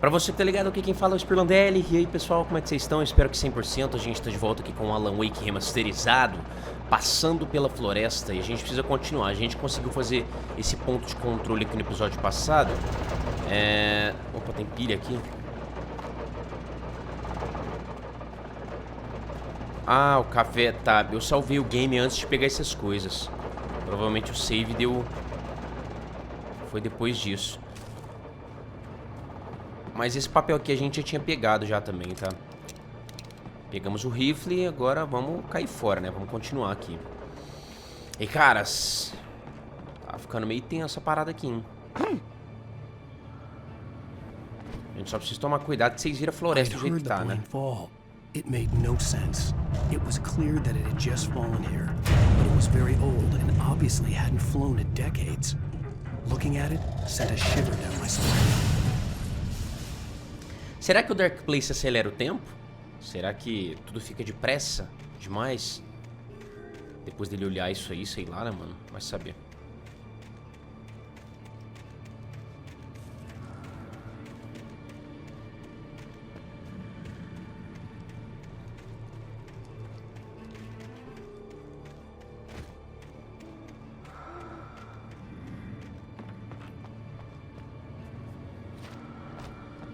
Pra você que tá ligado aqui, quem fala é o Spirlandelli. E aí, pessoal, como é que vocês estão? Espero que 100%. A gente tá de volta aqui com o Alan Wake remasterizado, passando pela floresta. E a gente precisa continuar. A gente conseguiu fazer esse ponto de controle aqui no episódio passado. Opa, tem pilha aqui. Ah, o café, tá. Eu salvei o game antes de pegar essas coisas. Provavelmente o save deu... Foi depois disso. Mas esse papel aqui a gente já tinha pegado já também, tá? Pegamos o rifle e agora vamos cair fora, né? Vamos continuar aqui. E, caras... Tá ficando meio tensa a parada aqui, hein? A gente só precisa tomar cuidado que vocês viram a floresta do jeito que tá, né? It made no sense. It was clear that it had just fallen here, but it was very old and obviously hadn't flown in decades. Looking at it sent a shiver down my spine. Será que o Dark Place acelera o tempo? Será que tudo fica depressa demais? Depois dele olhar isso aí, sei lá, né, mano? Vai saber.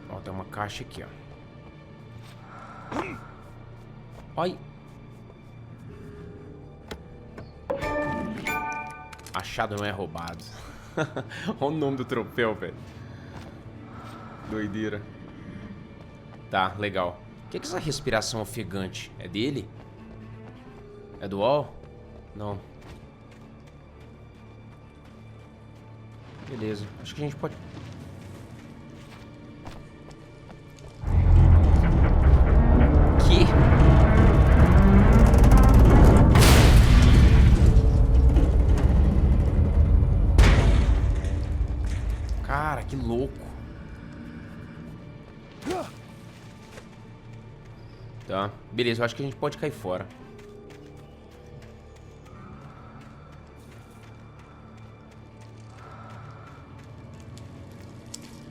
Ó, tem uma caixa aqui, ó. Ai. Achado não é roubado. Olha o nome do troféu, velho. Doideira. Tá, legal. O que é essa respiração ofegante? É dele? É do All? Não. Beleza. Acho que a gente pode... Cara, que louco. Tá, beleza, eu acho que a gente pode cair fora.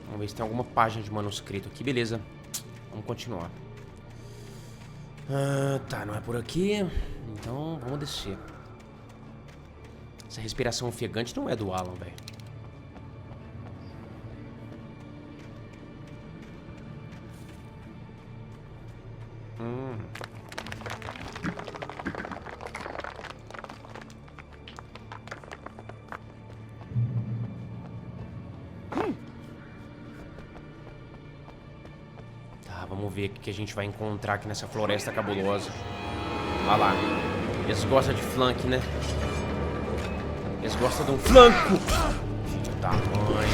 Vamos ver se tem alguma página de manuscrito aqui, beleza. Vamos continuar. Tá, não é por aqui. Então, vamos descer. Essa respiração ofegante não é do Alan, velho. Tá, vamos ver o que a gente vai encontrar aqui nessa floresta cabulosa. Olha lá. Eles gostam de flank, né? Eles gostam de um flanco. Filho da mãe.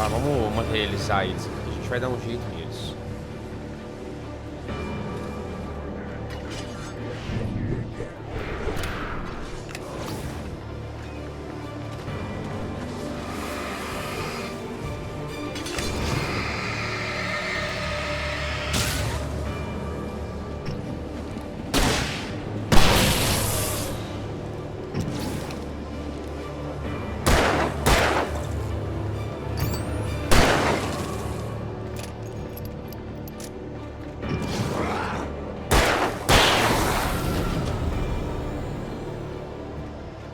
Ah, vamos materializar eles. A gente vai dar um jeito neles.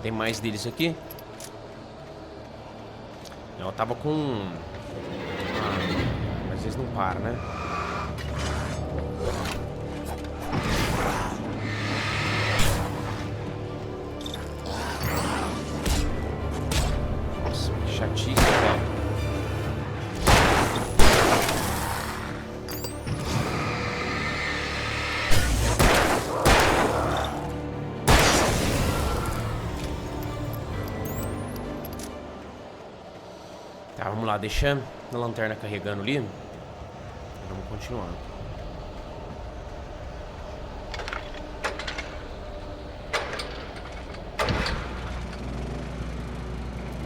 Tem mais deles aqui? Não, eu tava com... mas eles não param, né? Nossa, que chatice, velho. Tá, vamos lá, deixa a lanterna carregando ali. Vamos continuar.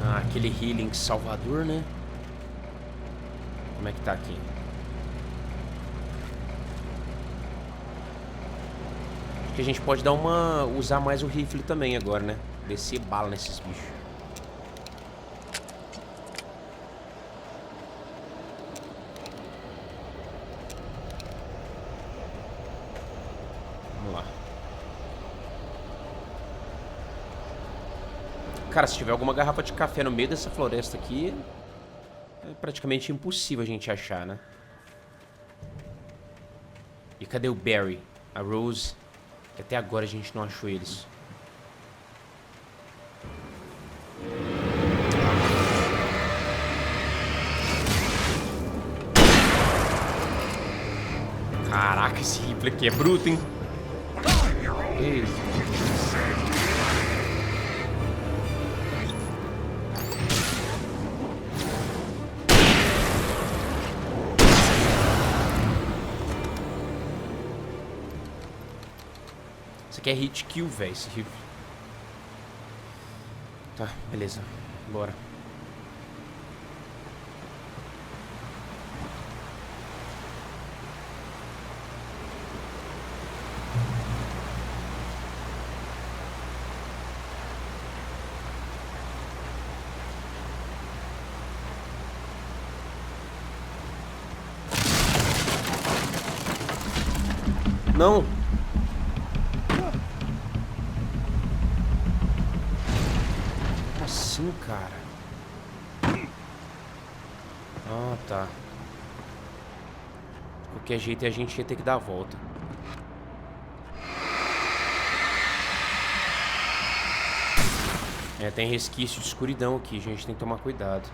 Ah, aquele healing Salvador, né? Como é que tá aqui? Acho que a gente pode dar uma... usar mais o rifle também agora, né? Descer bala nesses bichos. Cara, se tiver alguma garrafa de café no meio dessa floresta aqui, é praticamente impossível a gente achar, né? E cadê o Barry? A Rose? Que até agora a gente não achou eles. Caraca, esse rifle aqui é bruto, hein? Ei. Isso aqui é hit kill, velho, esse rifle. Tá, beleza. Bora. Não. Como assim, cara? Ah, tá. De qualquer jeito a gente ia ter que dar a volta. É, tem resquício de escuridão aqui, a gente tem que tomar cuidado.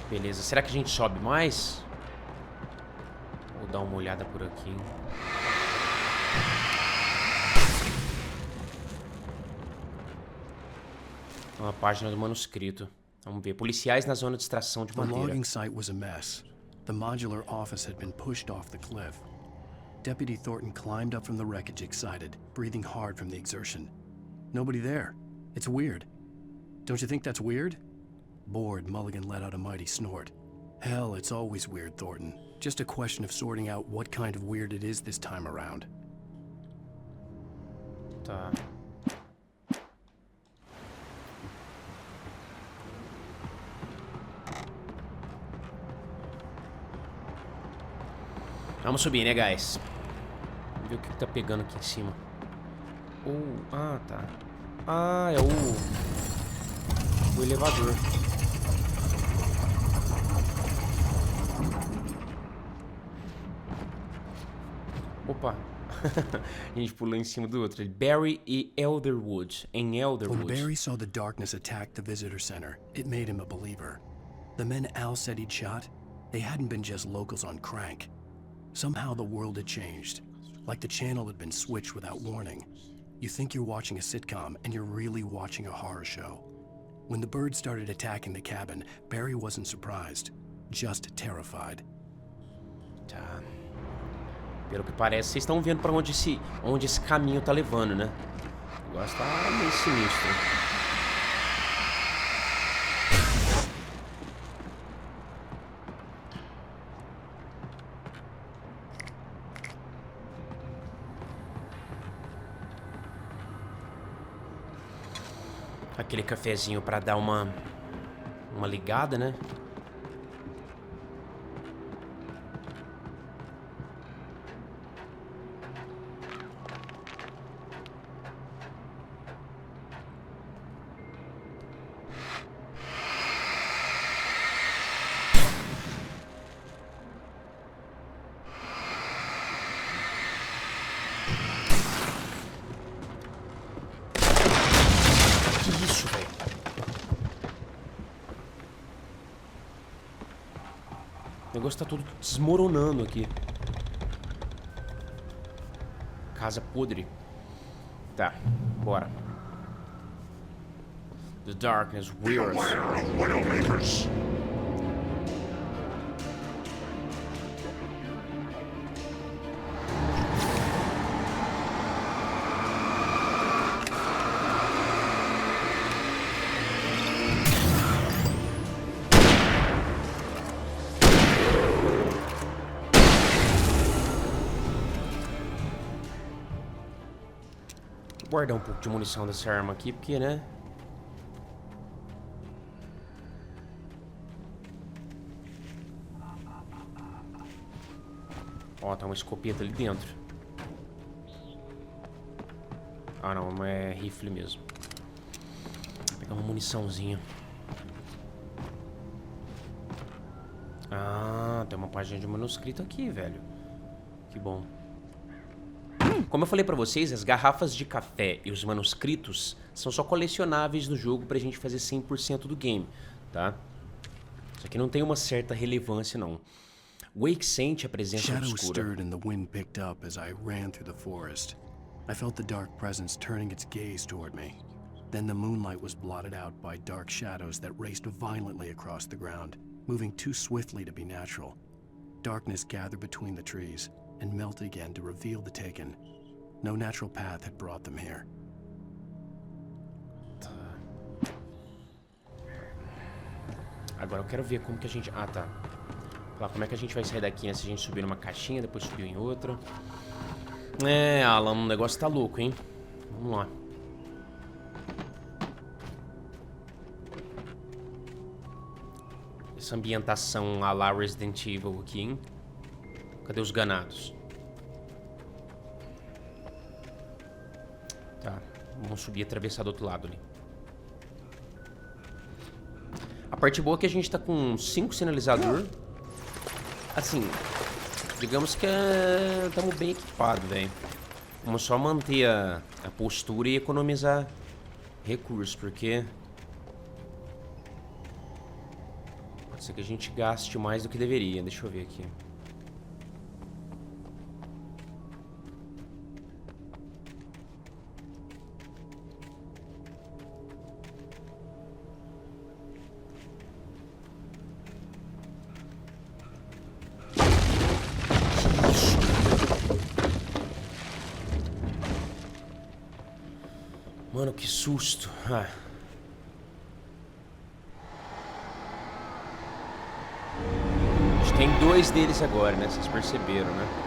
Beleza, será que a gente sobe mais? Vou dar uma olhada por aqui. Uma página do manuscrito. Vamos ver. Policiais na zona de extração de The madeira. logging site was a mess. The modular office had been pushed off the cliff. Deputy Thornton climbed up from the wreckage excited, breathing hard from the exertion. Nobody there. It's weird. Don't you think that's weird? Bored, Mulligan let out a mighty snort. Hell, it's always weird, Thornton. Just a question of sorting out what kind of weird it is this time around. Tá. Vamos subir, né, guys? Vamos ver o que tá pegando aqui em cima. Ah, tá. Ah, é o elevador. Opa. A gente pulou em cima do outro. Barry e Elderwood. Em Elderwood. When Barry saw the darkness attack the visitor center, it made him a believer. The men Al said he'd shot, they hadn't been just locals on crank. Somehow the world had changed. Like the channel had been switched without warning. You think you're watching a sitcom, and you're really watching a horror show. When the birds started attacking the cabin, Barry wasn't surprised, just terrified. Tá. Pelo que parece, vocês estão vendo pra onde esse caminho tá levando, né? O negócio tá meio sinistro. Aquele cafezinho pra dar uma ligada, né? O negócio tá tudo desmoronando aqui. Casa podre. Tá, bora. The darkness wears. eu guardar um pouco de munição dessa arma aqui, porque, né? Ó, tá uma escopeta ali dentro. Ah, não é rifle mesmo. Vou pegar uma muniçãozinha. Ah, tem uma página de manuscrito aqui, velho. Que bom. Como eu falei pra vocês, as garrafas de café e os manuscritos são só colecionáveis no jogo pra gente fazer 100% do game, tá? Isso aqui não tem uma certa relevância, não. Wake sente a presença Shadows obscura. stirred and the wind picked up as I ran through the forest. I felt the dark presence turning its gaze toward me. Then the moonlight was blotted out by dark shadows that raced violently across the ground, moving too swiftly to be natural. Darkness gathered between the trees and melted again to reveal the Taken. No natural path had brought them here. Agora eu quero ver como que a gente... Ah, tá. Lá, como é que a gente vai sair daqui, né? Se a gente subir numa caixinha, depois subir em outra. É, Alan, o negócio tá louco, hein? Vamos lá. Essa ambientação a la Resident Evil aqui, hein? Cadê os ganados? Tá, vamos subir e atravessar do outro lado ali. A parte boa é que a gente tá com 5 sinalizadores. Assim, digamos que estamos bem equipados, velho. Vamos só manter a postura e economizar recursos, porque pode ser que a gente gaste mais do que deveria. Deixa eu ver aqui. Mano, que susto. Ah. A gente tem 2 deles agora, né? Vocês perceberam, né?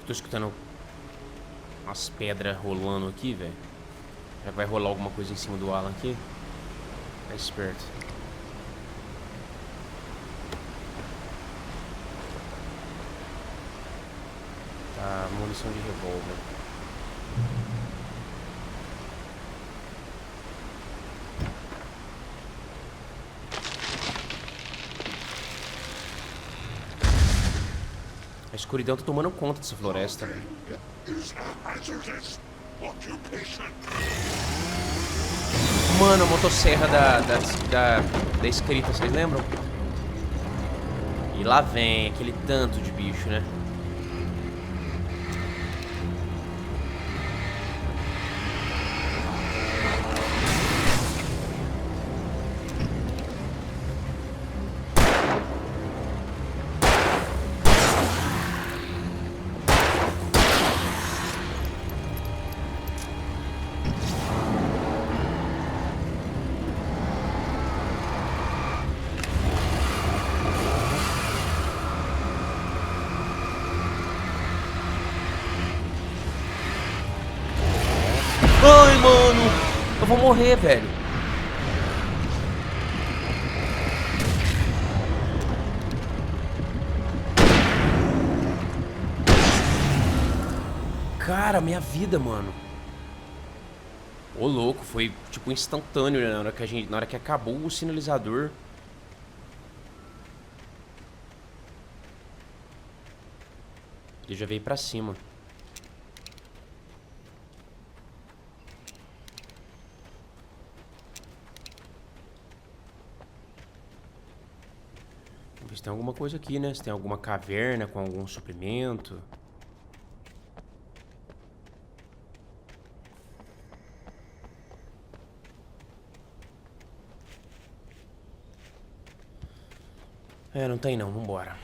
Tô escutando as pedras rolando aqui, velho. Já vai rolar alguma coisa em cima do Alan aqui. Tá esperto. Tá, munição de revólver. A escuridão tá tomando conta dessa floresta, velho. Mano, a motosserra da escrita, vocês lembram? E lá vem aquele tanto de bicho, né? Ai, mano, eu vou morrer, velho. Cara, minha vida, mano. Ô, louco, foi tipo instantâneo, né? Na hora que acabou o sinalizador. Ele já veio pra cima. ver se tem alguma coisa aqui, né? Se tem alguma caverna com algum suprimento. É, não tem não, vambora.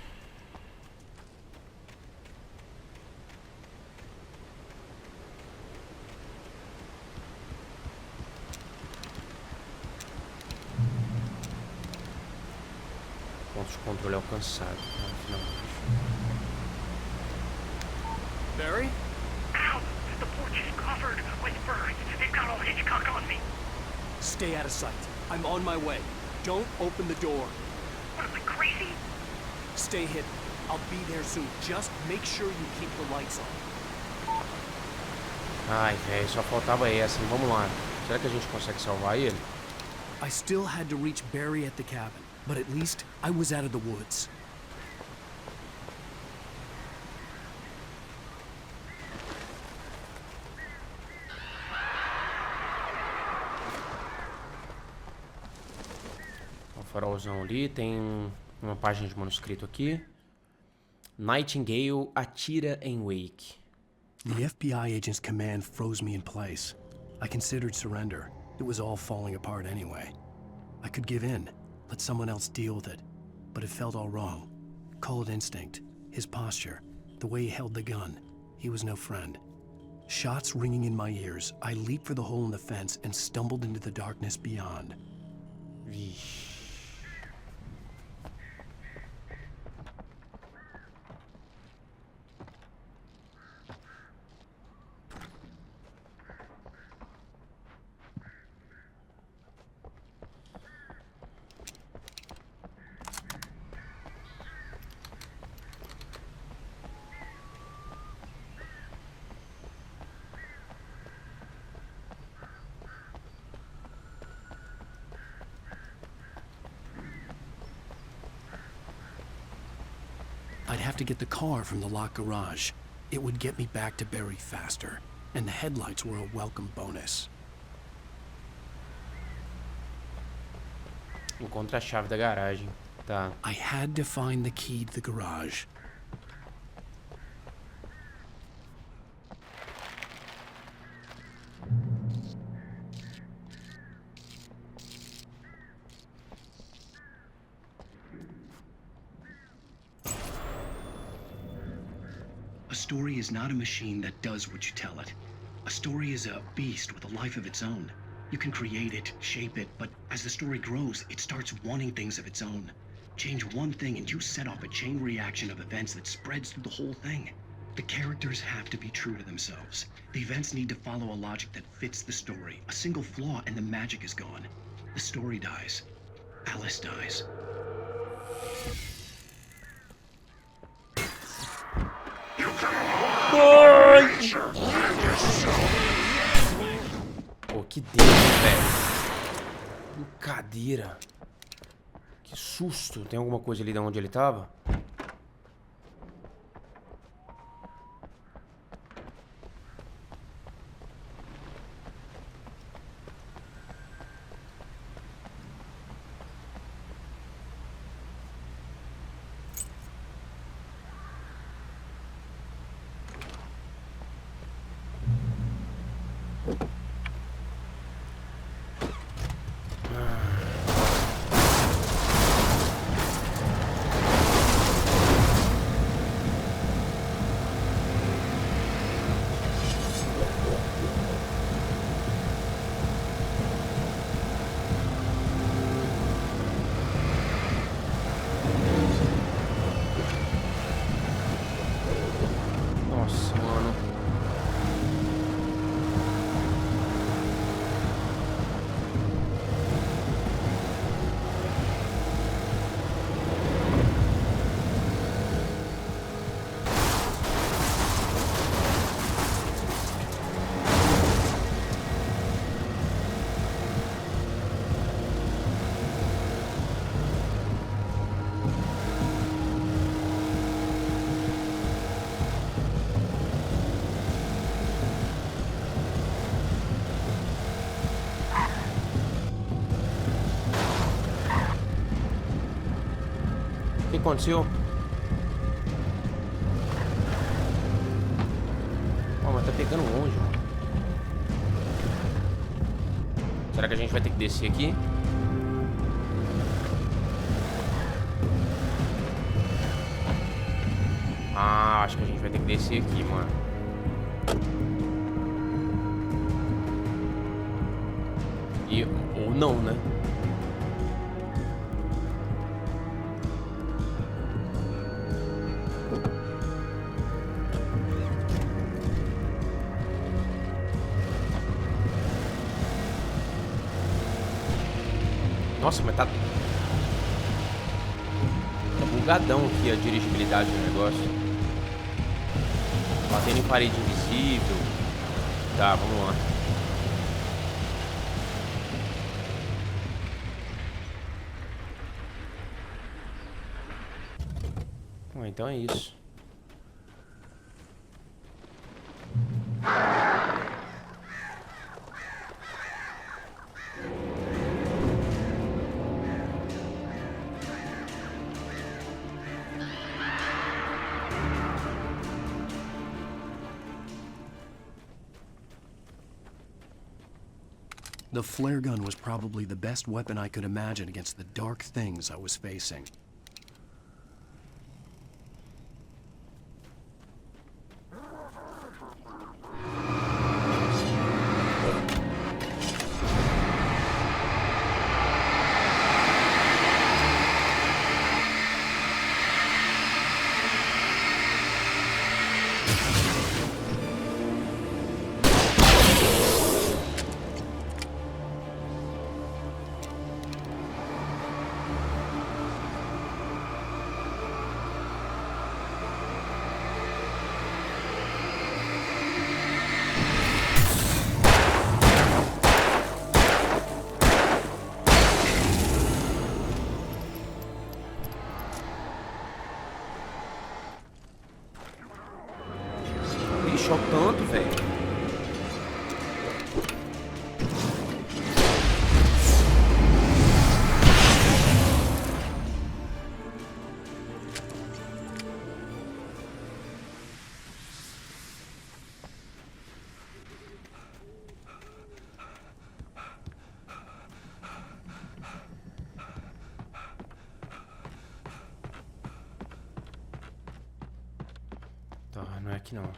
Pontos de controle alcançado. Barry? Ow! The porch is covered with birds. They've got all Hitchcock on me. Stay out of sight. I'm on my way. Don't open the door. What am I, crazy? Stay hidden. I'll be there soon. Just make sure you keep the lights on. Ai, velho, só faltava essa. Vamos lá. Será que a gente consegue salvar ele? I still had to reach Barry at the cabin, but at least I was out of the woods. O farolzão ali, tem uma página de manuscrito aqui. Nightingale atira em Wake. The FBI agent's command froze me in place. I considered surrender. It was all falling apart anyway. I could give in, let someone else deal with it. But it felt all wrong. Call it instinct, his posture, the way he held the gun. He was no friend. Shots ringing in my ears, I leaped for the hole in the fence and stumbled into the darkness beyond. Vixe. I'd have to get the car from the locked garage. It would get me back to Barry faster, and the headlights were a welcome bonus. Encontra a chave da garagem. Tá. I had to find the key to the garage. A story is not a machine that does what you tell it. A story is a beast with a life of its own. You can create it, shape it, but as the story grows, it starts wanting things of its own. Change one thing and you set off a chain reaction of events that spreads through the whole thing. The characters have to be true to themselves. The events need to follow a logic that fits the story. A single flaw and the magic is gone. The story dies. Alice dies. Pô, que Deus, velho. Brincadeira. Que susto. Tem alguma coisa ali de onde ele tava? aconteceu? Ó, mas tá pegando longe, mano. Será que a gente vai ter que descer aqui? Ah, acho que a gente vai ter que descer aqui, mano. Ou não, né? Nossa, mas tá bugadão aqui a dirigibilidade do negócio. Batendo em parede invisível. Tá, vamos lá. Então é isso. The flare gun was probably the best weapon I could imagine against the dark things I was facing. Bicho, olha o tanto, velho. Tá, não é aqui não.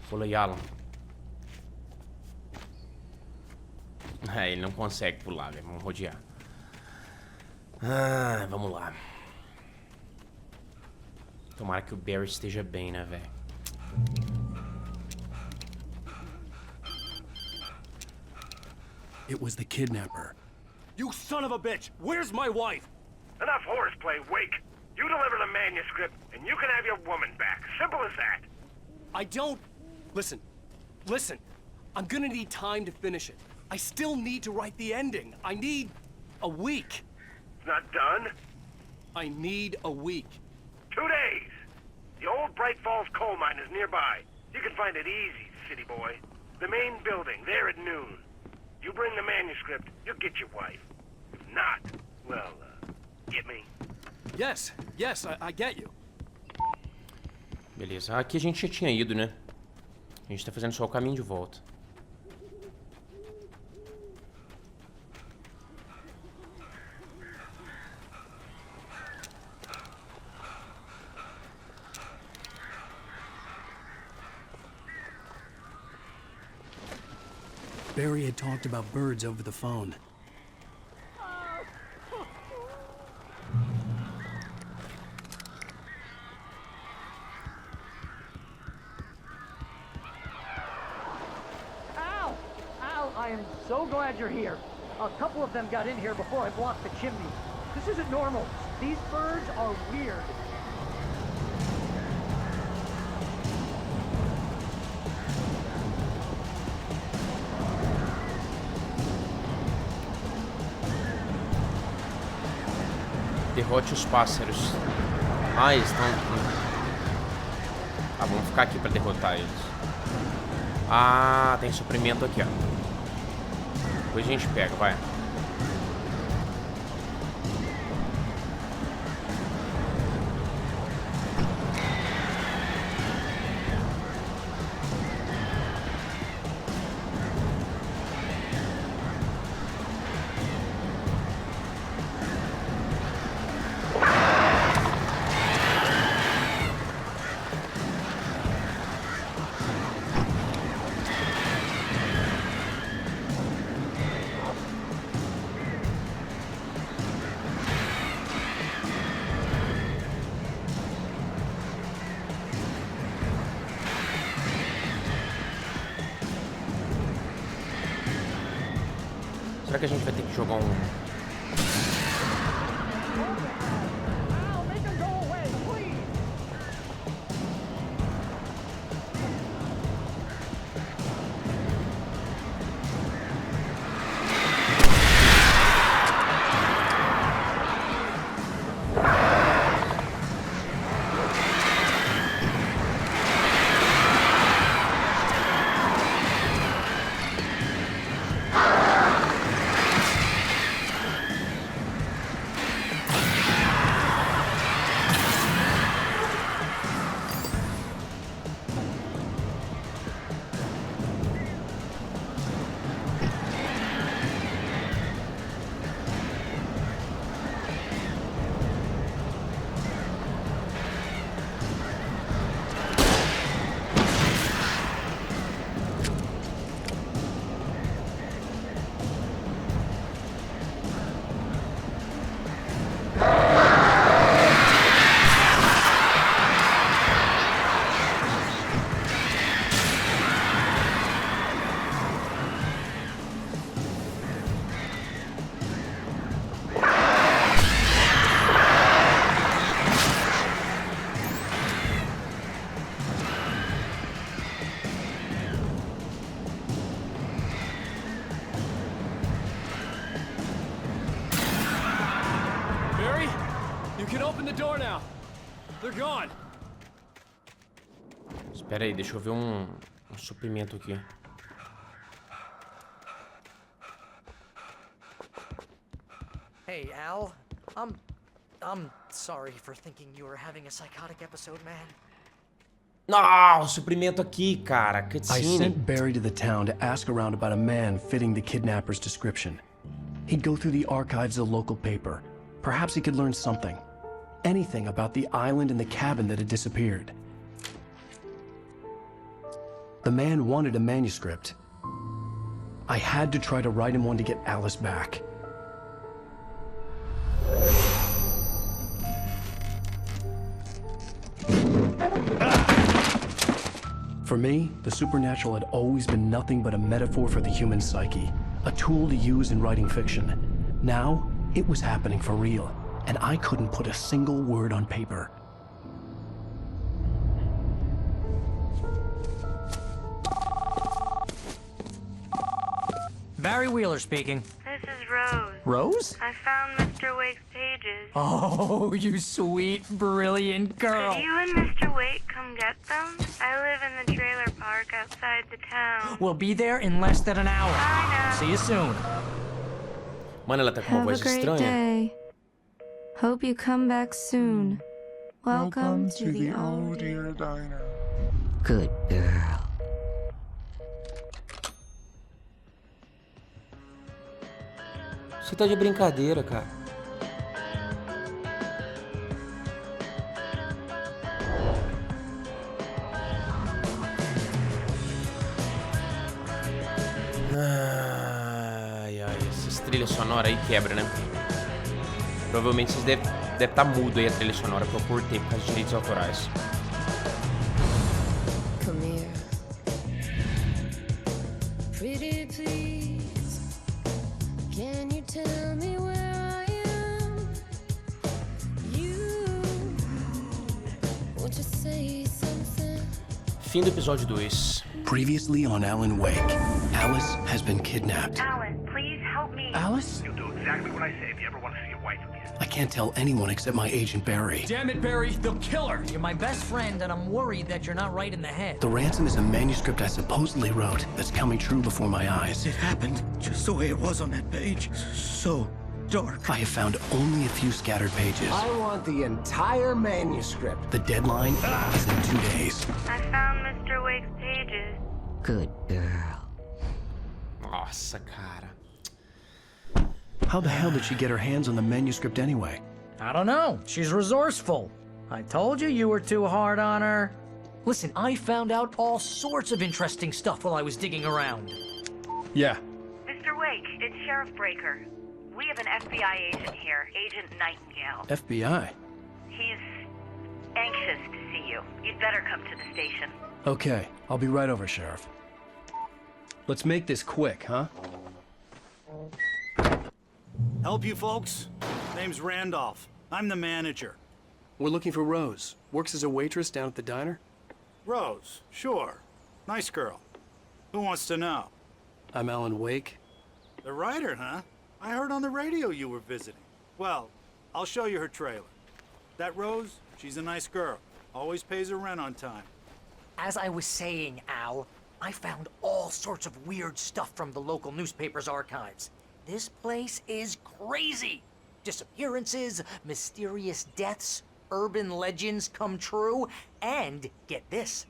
Pula aí, Alan. É, ele não consegue pular, velho. Vamos rodear. Ah, vamos lá. Tomara que o Barry esteja bem, né, velho? It was the kidnapper. You son of a bitch! Where's my wife? Enough horseplay, Wake. You deliver the manuscript, and you can have your woman back. Simple as that. I don't... Listen. Listen. I'm gonna need time to finish it. I still need to write the ending. I need... a week. It's not done. I need a week. 2 days. The old Bright Falls coal mine is nearby. You can find it easy, city boy. The main building, there at noon. You bring the manuscript, you'll get your wife. If not, well, get me. Yes, I get you. Beleza. Aqui a gente já tinha ido, né? A gente tá fazendo só o caminho de volta. Barry had talked about birds over the phone. Ow! Ow! I am so glad you're here. A couple of them got in here before I blocked the chimney. This isn't normal. These birds are weird. Derrote os pássaros. Ah, eles estão... Ah, vamos ficar aqui pra derrotar eles. Ah, tem suprimento aqui, ó. Depois a gente pega, vai. Será que a gente vai ter que jogar um... Al, make him go away, please. You can open the door now. They're gone. Espera aí, deixa eu ver um suprimento aqui. Hey, Al. I'm sorry for thinking you were having a psychotic episode, man. Não, o suprimento aqui, cara. I Cutscene. sent Barry to the town to ask around about a man fitting the kidnapper's description. He'd go through the archives of the local paper. Perhaps he could learn something. Anything about the island and the cabin that had disappeared. The man wanted a manuscript. I had to try to write him one to get Alice back. For me, the supernatural had always been nothing but a metaphor for the human psyche, a tool to use in writing fiction. Now, it was happening for real, and I couldn't put a single word on paper. Barry Wheeler speaking. This is Rose. Rose? I found Mr. Wake's pages. Oh, you sweet, brilliant girl. Could you and Mr. Wake come get them? I live in the trailer park outside the town. We'll be there in less than an hour. Bye now. See you soon. Mano, ela tá com uma Have a voz great estranha. day. Hope you come back soon. Welcome to the old dear diner. Good girl. Você tá de brincadeira, cara. Ai, ai, essas trilhas sonoras aí quebra, né? Provavelmente vocês devem estar mudo aí a trilha sonora que eu cortei por causa de direitos autorais. Come here. Pretty please. Can you tell me where I am? You. Won't you say something? Fim do episódio 2. Previously on Alan Wake, Alice has been kidnapped. Alan, please help me. Alice? You'll do exactly what I say if you ever want to see your wife again. I can't tell anyone except my agent Barry. Damn it, Barry, they'll kill her! You're my best friend, and I'm worried that you're not right in the head. The ransom is a manuscript I supposedly wrote that's coming true before my eyes. It happened just the way it was on that page. So dark. I have found only a few scattered pages. I want the entire manuscript. The deadline is in 2 days. I found Mr. Wake's pages. Good girl. Nossa, cara. How the hell did she get her hands on the manuscript anyway? I don't know. She's resourceful. I told you were too hard on her. Listen, I found out all sorts of interesting stuff while I was digging around. Yeah. Mr. Wake, it's Sheriff Breaker. We have an FBI agent here, Agent Nightingale. FBI? He's anxious to see you. You'd better come to the station. Okay, I'll be right over, Sheriff. Let's make this quick, huh? Help you folks? Name's Randolph. I'm the manager. We're looking for Rose. Works as a waitress down at the diner. Rose, sure. Nice girl. Who wants to know? I'm Alan Wake. The writer, huh? I heard on the radio you were visiting. Well, I'll show you her trailer. That Rose, she's a nice girl. Always pays her rent on time. As I was saying, Al, I found all sorts of weird stuff from the local newspaper's archives. This place is crazy. Disappearances, mysterious deaths, urban legends come true, and get this,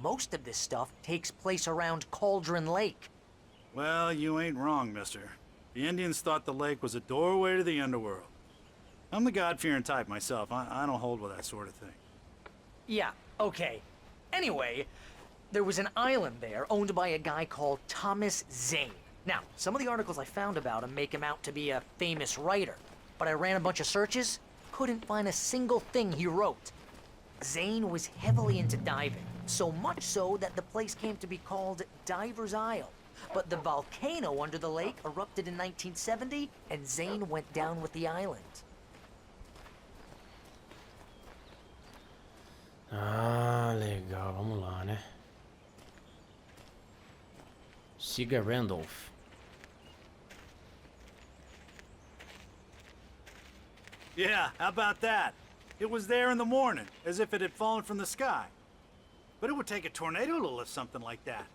most of this stuff takes place around Cauldron Lake. Well, you ain't wrong, mister. The Indians thought the lake was a doorway to the underworld. I'm the God-fearing type myself. I don't hold with that sort of thing. Yeah, okay. Anyway, there was an island there owned by a guy called Thomas Zane. Now, some of the articles I found about him make him out to be a famous writer, but I ran a bunch of searches, couldn't find a single thing he wrote. Zane was heavily into diving, so much so that the place came to be called Diver's Isle. But the volcano under the lake erupted in 1970, and Zane went down with the island. Ah, legal. Vamos lá, né? Siga Randolph. Yeah, how about that? It was there in the morning, as if it had fallen from the sky. But it would take a tornado to lift something like that.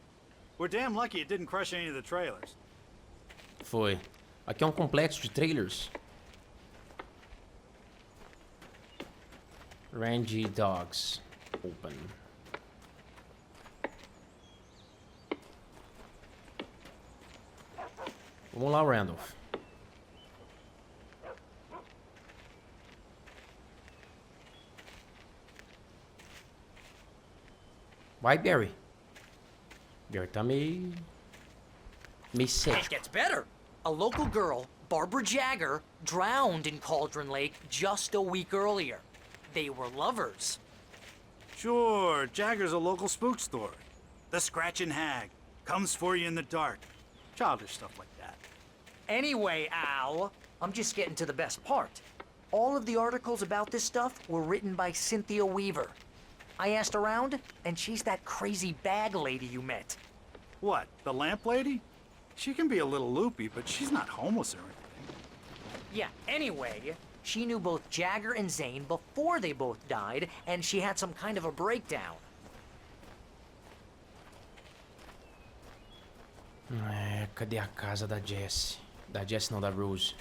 We're damn lucky it didn't crush any of the trailers. Foi. Aqui é um complexo de trailers. Rangy Dogs. Open. Vamos lá, Randolph. Vai, Barry. Barry tá meio It cético. gets better. A local girl, Barbara Jagger, drowned in Cauldron Lake just a week earlier. They were lovers. Sure, Jagger's a local spook story. The Scratching Hag. Comes for you in the dark. Childish stuff like that. Anyway, Al, I'm just getting to the best part. All of the articles about this stuff were written by Cynthia Weaver. I asked around, and she's that crazy bag lady you met. What, the lamp lady? She can be a little loopy, but she's not homeless or anything. Yeah, anyway, she knew both Jagger and Zane before they both died, and she had some kind of a breakdown. Cadê a casa da Jessie? Da Jessie não, da Rose.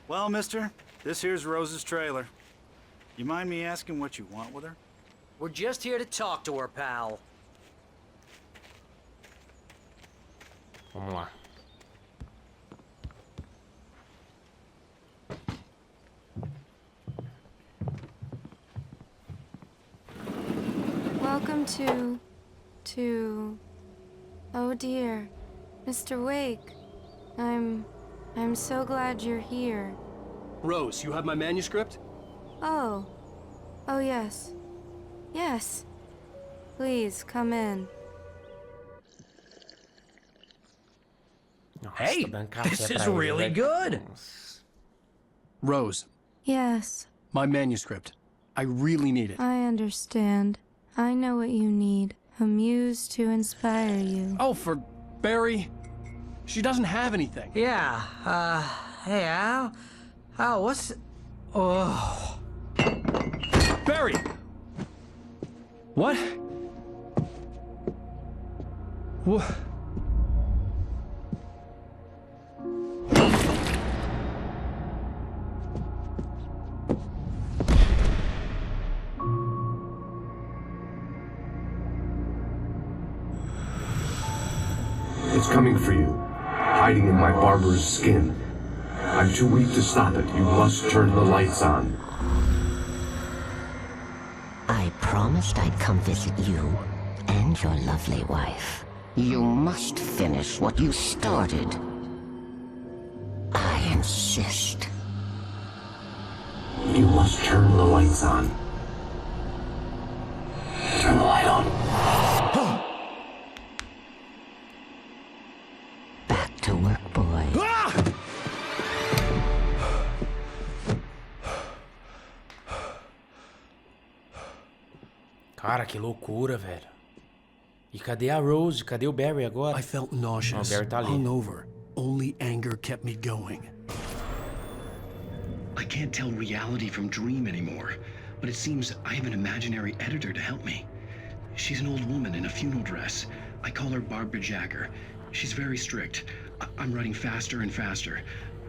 Well, mister, this here's Rose's trailer. You mind me asking what you want with her? We're just here to talk to her, pal. Vamos lá. Welcome to... Oh dear, Mr. Wake. I'm so glad you're here. Rose, you have my manuscript? Oh. Oh yes. Yes. Please, come in. Nossa, Hey, tá dando café this pra is ele, really velho. good. Nossa. Rose, Yes, my manuscript. I really need it. I understand. I know what you need. A muse to inspire you. Oh, for Barry. She doesn't have anything. Yeah, hey, Al? Al, what's... Oh... Barry! What? What? It's coming for you, hiding in my barber's skin. I'm too weak to stop it. You must turn the lights on. I promised I'd come visit you and your lovely wife. You must finish what you started. I insist. You must turn the lights on. Turn the light on. Back to work, boy. Cara, que loucura, velho. E cadê a Rose? Cadê o Barry agora? I felt nauseous, Barry tá ali. hungover. Only anger kept me going. I can't tell reality from dream anymore, but it seems I have an imaginary editor to help me. She's an old woman in a funeral dress. I call her Barbara Jacker. She's very strict. I'm writing faster and faster.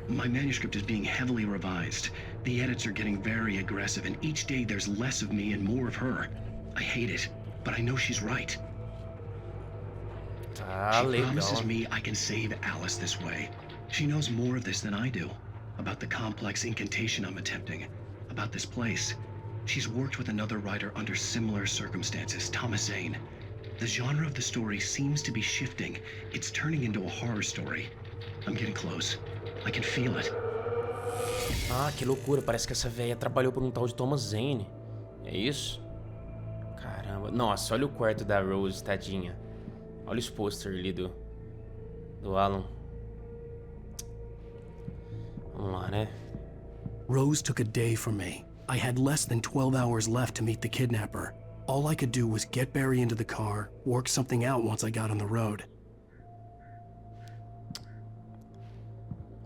My manuscript is being heavily revised. The edits are getting very aggressive, and each day there's less of me and more of her. I hate it, but I know she's right. She promises me I can save Alice this way. She knows more of this than I do. About the complex incantation I'm attempting. About this place. She's worked with another writer under similar circumstances, Thomas Zane. The genre of the story seems to be shifting. It's turning into a horror story. I'm getting close. I can feel it. Ah, que loucura. Parece que essa velha trabalhou por um tal de Thomas Zane. É isso? Caramba. Nossa, olha o quarto da Rose, tadinha. Olha os posters ali do Alan. Vamos lá, né? Rose took a day from me. I had less than 12 hours left to meet the kidnapper. All I could do was get Barry into the car, work something out once I got on the road.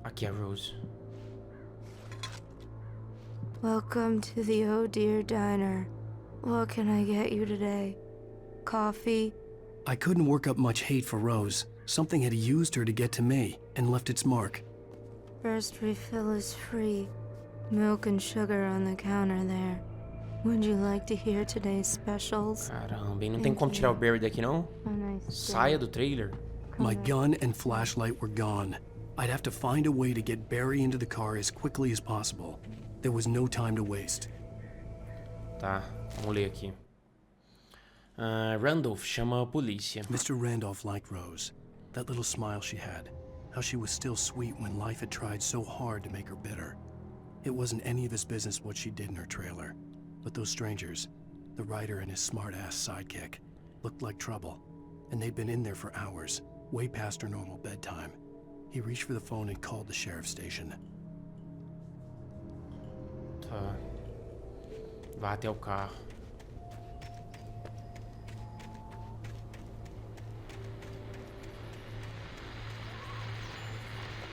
Aqui é a Rose. Welcome to the Oh Dear Diner. What can I get you today? Coffee? I couldn't work up much hate for Rose. Something had used her to get to me and left its mark. First refill is free. Milk and sugar on the counter there. Would you like to hear today's specials? Caramba, e não tem como tirar o Barry daqui, não? Saia do trailer. My gun and flashlight were gone. I'd have to find a way to get Barry into the car as quickly as possible. There was no time to waste. Tá, vamos ler aqui. Randolph chama a polícia. Mr. Randolph liked Rose. That little smile she had. How she was still sweet when life had tried so hard to make her bitter. It wasn't any of his business what she did in her trailer. But those strangers, the writer and his smart-ass sidekick, looked like trouble. And they'd been in there for hours, way past her normal bedtime. He reached for the phone and called the sheriff's station. Tá. Vá até o carro.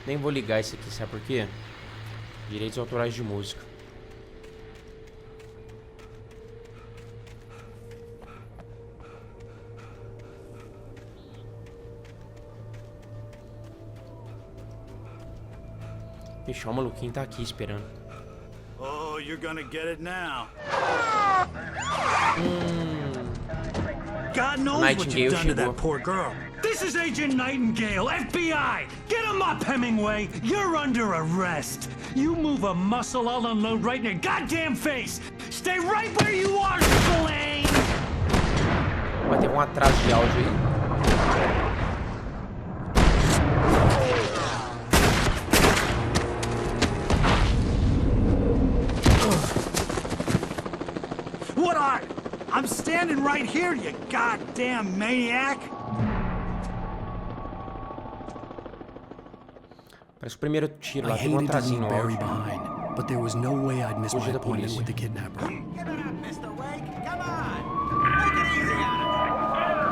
Nem vou ligar isso aqui, sabe por quê? Direitos autorais de música. Bicho, o maluquinho tá aqui esperando. Oh, you're gonna get it now. God knows what you've done to that poor girl. This is Agent Nightingale, FBI! Get him up, Hemingway! You're under arrest! You move a muscle, I'll unload right in your goddamn face! Stay right where you are, Spillane! Vai ter atraso de áudio aí. What are you? I'm standing right here, you goddamn maniac! Parece o primeiro tiro lá, I tem um hated to atrasinho leave no Barry áudio. behind, but there was no way I'd miss my Fuja da appointment polícia. with the kidnapper. Give it up, Mr. Wake. Come on. Make it easy on him.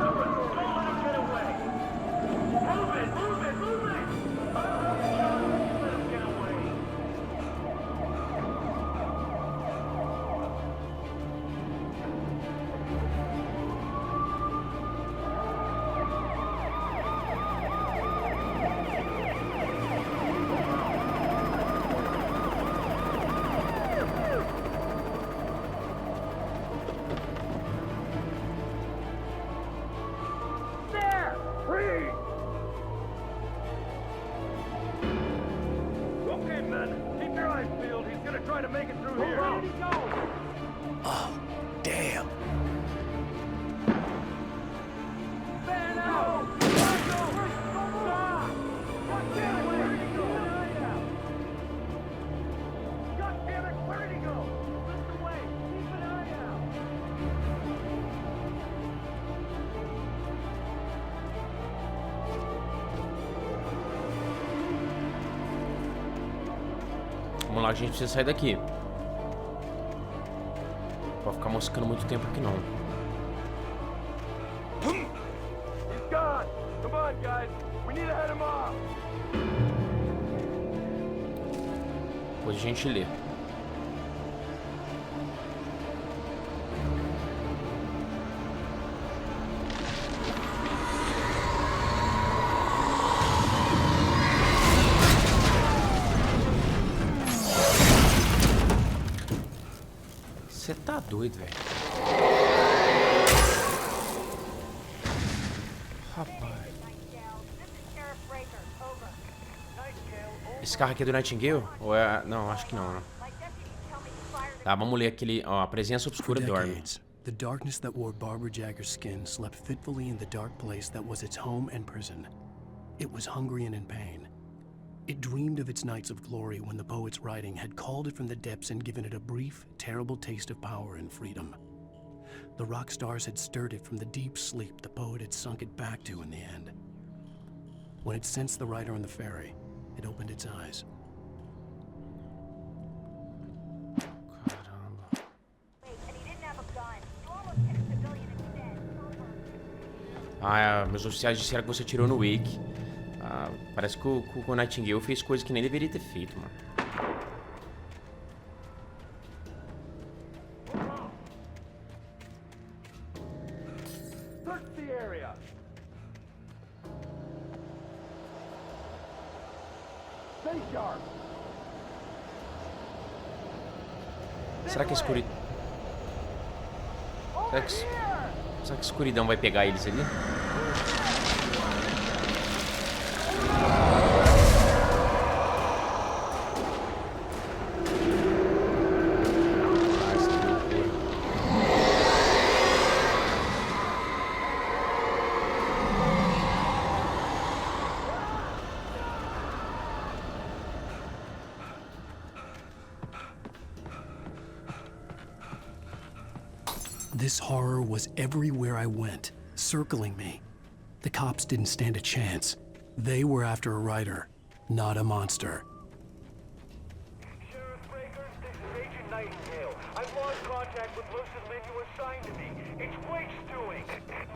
trying to make it through here. Where did he go? Oh, damn. Man out! Stop! God damn it, where did he go? God damn it, where did he go? Listen away, keep an eye out. Vamos lá, a gente precisa sair daqui. Não pode ficar moscando muito tempo aqui não. He's gone. Come on, guys. We need to head him off. Depois a gente lê. Você tá doido, velho. Rapaz. Esse carro aqui é do Nightingale? Ou é... Não, acho que não, não. Tá, vamos ler aquele... Ó, a presença obscura dorme. The darkness that wore Barbara Jagger's skin slept fitfully in the dark place that was its home and prison. It was hungry and in pain. It dreamed of its nights of glory when the poet's writing had called it from the depths and given it a brief, terrible taste of power and freedom. The rock stars had stirred it from the deep sleep the poet had sunk it back to in the end. When it sensed the writer on the ferry, it opened its eyes. Ah, meus oficiais disseram que você tirou no Wake. Ah, parece que o Nightingale fez coisa que nem deveria ter feito, mano. Search the area. Stay sharp. Será que a escuridão... Será que a escuridão vai pegar eles ali? This horror was everywhere I went, circling me. The cops didn't stand a chance. They were after a writer, not a monster. Sheriff Breakers, this is Agent Nightingale. I've lost contact with Lucid Lynn you assigned to me. It's Wake's doing.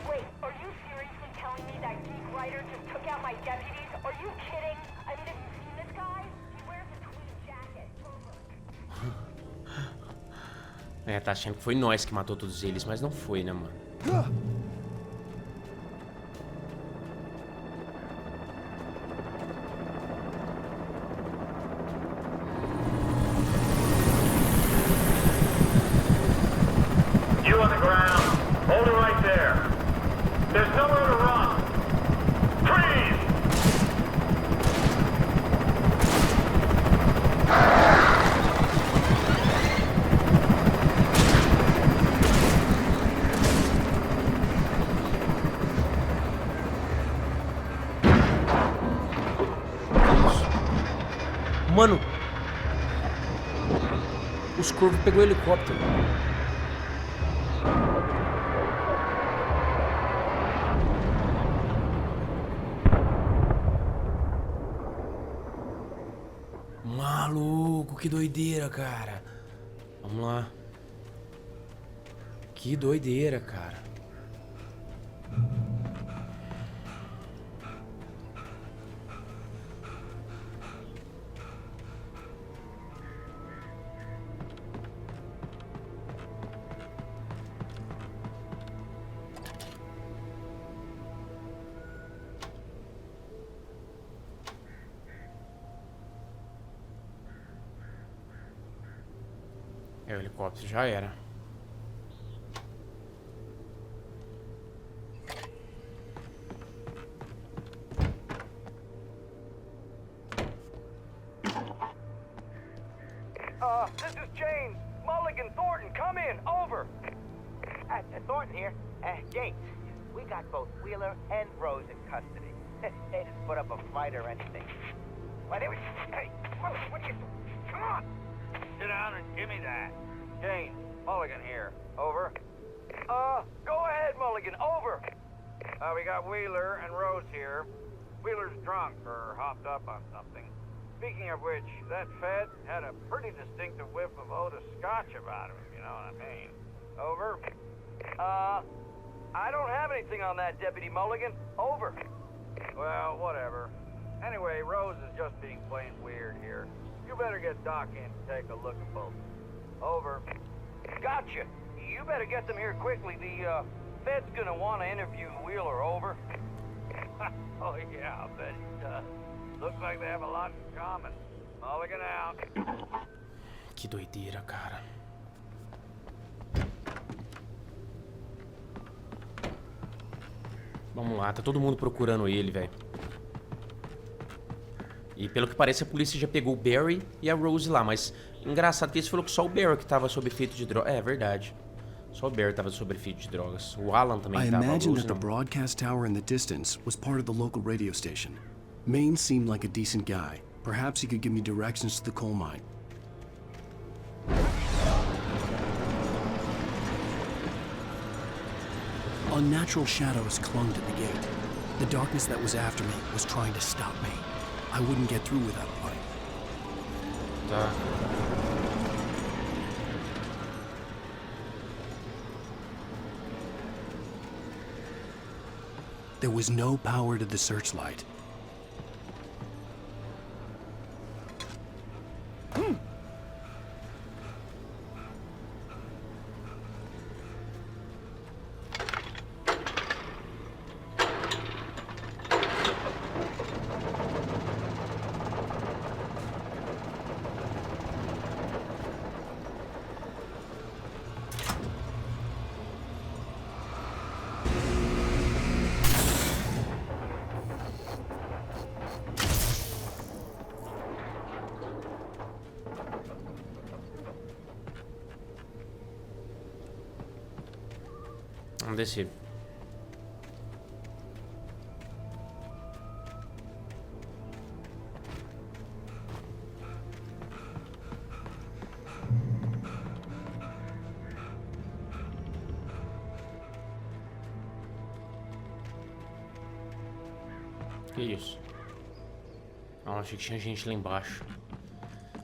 Wait, are you seriously telling me that geek writer just took out my deputies? Are you kidding? I mean, have you seen this guy? He wears a tweed jacket. É, tá achando que foi nós que matou todos eles, mas não foi, né, mano? You on the ground. Hold it right there. There's nowhere to run. Freeze! Mano, os corvos pegou o helicóptero. Maluco, que doideira, cara. Vamos lá. Que doideira, cara. É, o helicóptero já era. This is James. Mulligan, Thornton, come in. Over. Thornton here. James, we got both Wheeler and Rose in custody. They didn't put up a fight or anything. Why, they were... Hey, Mulligan, what are you... Come on! Sit down and give me that. James, Mulligan here. Over. Go ahead, Mulligan. Over. We got Wheeler and Rose here. Wheeler's drunk or hopped up on something. Speaking of which, that Fed had a pretty distinctive whiff of Otis Scotch about him, if you know what I mean. Over. I don't have anything on that, Deputy Mulligan. Over. Well, whatever. Anyway, Rose is just being plain weird here. You better get Doc in to take a look at both. Over. Gotcha. You better get them here quickly. The, Fed's gonna want to interview Wheeler. Over. Oh, yeah, I bet he does. Looks like they have a lot in common. Mulligan out. Que doideira, cara. Vamos lá, tá todo mundo procurando ele, velho. E pelo que parece a polícia já pegou o Barry e a Rose lá, mas engraçado que eles falou que só o Barry que tava sob efeito de drogas. É verdade. Só o Barry tava sob efeito de drogas. O Alan também I tava. imagine that the broadcast tower in the distance was part of the local radio station. Maine seemed like a decent guy. Perhaps he could give me directions to the coal mine. Unnatural shadows clung to the gate. The darkness that was after me was trying to stop me. I wouldn't get through without a light. Tá. There was no power to the searchlight. Vamos descer. Que isso? Não, achei que tinha gente lá embaixo.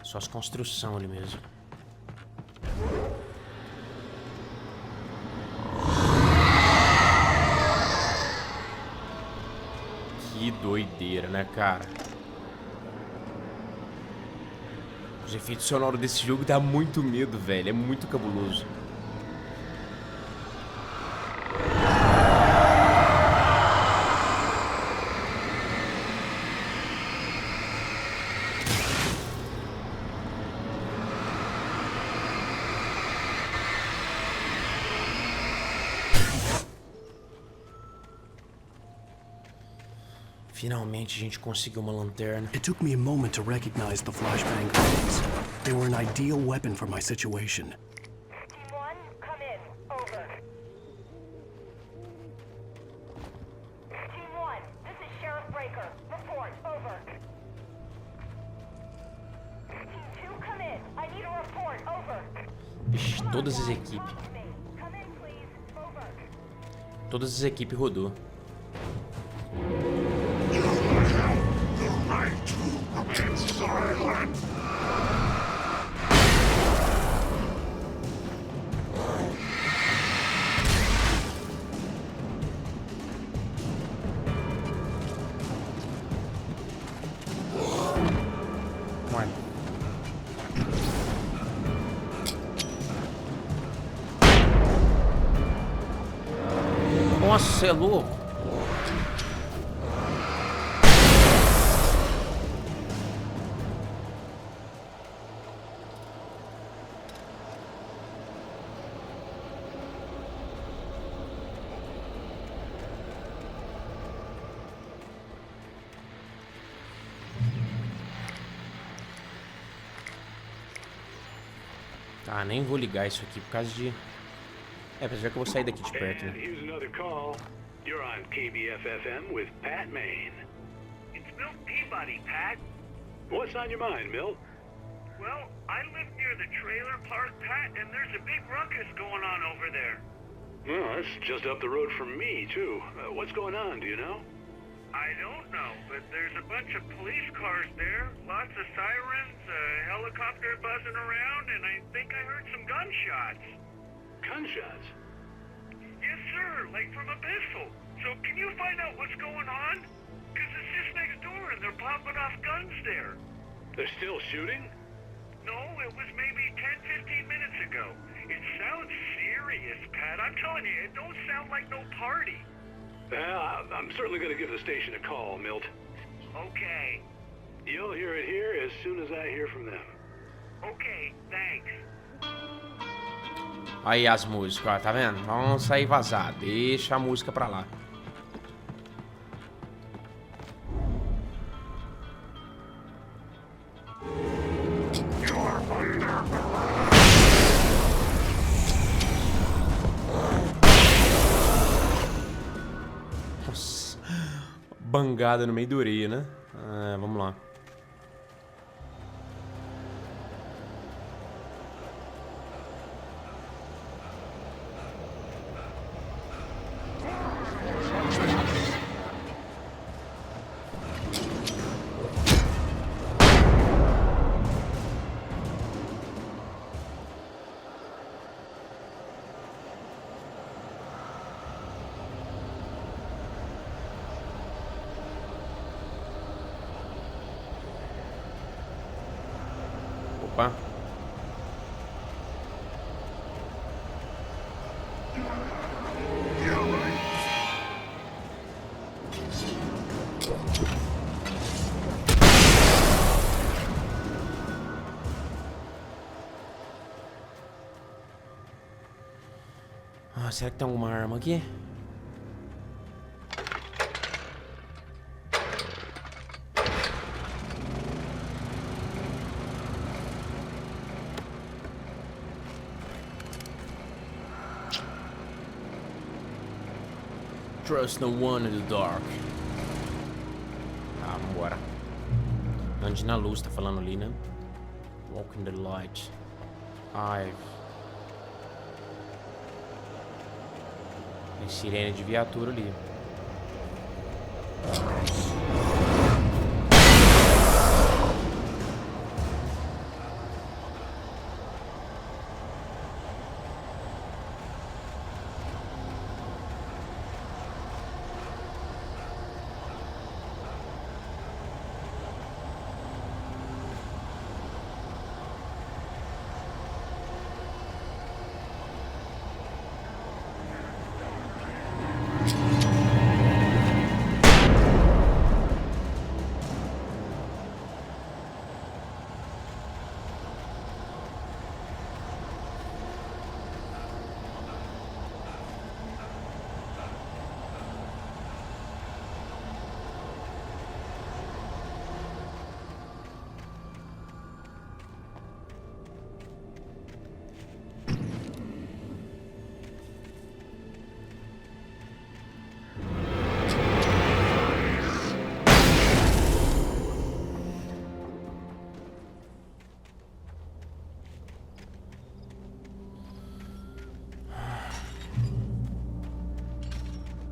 Só as construções ali mesmo. Que doideira, né, cara? Os efeitos sonoros desse jogo dá muito medo, velho. É muito cabuloso. Finalmente a gente conseguiu uma lanterna. It took me a moment to recognize the flashbang grenades. They were an ideal weapon for my situation. Team 1, come in. Over. Team 1, this is Sheriff Breaker. Report. Over. Team 2, come in. I need a report. Over. Ixi, todas as equipes. Come in, please. Over. Todas as equipes rodou. Nossa, você é louco. Tá, nem vou ligar isso aqui por causa de... É, apesar que eu vou sair daqui de perto, né? Here's another call. You're on KBFFM with Pat Maine. It's Milt Peabody, Pat. What's on your mind, Milt? Well, I live near the trailer park, Pat, and there's a big ruckus going on over there. Well, that's just up the road from me, too. What's going on, do you know? I don't know, but there's a bunch of police cars there, lots of sirens, a helicopter buzzing around, and I think I heard some gunshots. Gunshots? Yes, sir, like from a pistol. So can you find out what's going on? Because it's just next door and they're popping off guns there. They're still shooting? No, it was maybe 10, 15 minutes ago. It sounds serious, Pat. I'm telling you, it don't sound like no party. I'm certainly going to give the station a call, Milt. Okay. You'll hear it here as soon as I hear from them. Okay, thanks. Aí as músicas, ó, tá vendo? Vamos sair vazar. Deixa a música pra lá. Nossa. Bangada no meio do orelha, né? Vamos lá. Opa. Será que tem alguma arma aqui? Trust no one in the dark. Ah, vambora. Ande na luz, tá falando ali, né? Walk in the light. Ai. Tem sirene de viatura ali.